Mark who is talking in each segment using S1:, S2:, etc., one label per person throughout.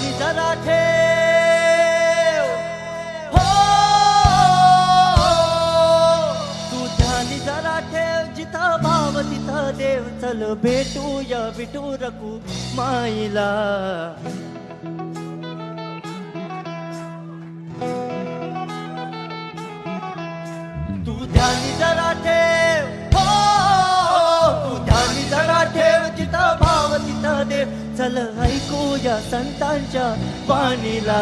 S1: ध्यानी जरा ठेव हो, तू ध्यानी जरा ठेव, जिथं भाव तिथं देव, चल भेटूया विठू रखू माईला. तू ध्यानी जरा ठेव हो, तू ध्यानी जरा ठेव, जिथं भाव तिथं देव, चल ऐकूया संतांच्या वाणीला.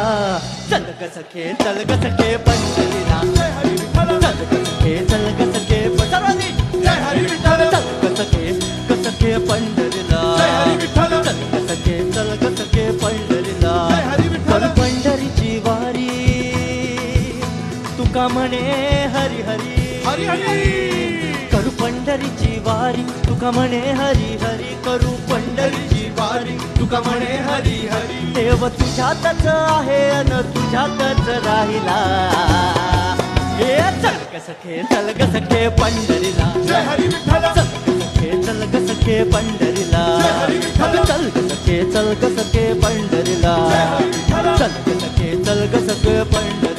S1: चल ग सखे, चल ग सखे पंढरीला, चल ग सखे, चल ग सखे पंढरीला, चल ग सखे, ग सखे पंढरीला, चल ग सखे, चल ग सखे पंढरीला. कर पंढरीची वारी, तुका म्हणे हरी हरी
S2: हरी हरी.
S1: करू पंढरीची वारी, तुका म्हणे हरी हरी, करू पंढरीची वारी, तुका म्हणे हरी हरी. देव तुझ्यातच आहे अन तुझ्यातच राहिला. हे चल ग सखे, चल ग सखे पंढरीला,
S2: जय हरी विठ्ठल.
S1: चल ग सखे, चल ग सखे पंढरीला, चल ग सखे, चल ग सखे पंढरीला, चल ग सखे, चल ग सखे पंढरीला.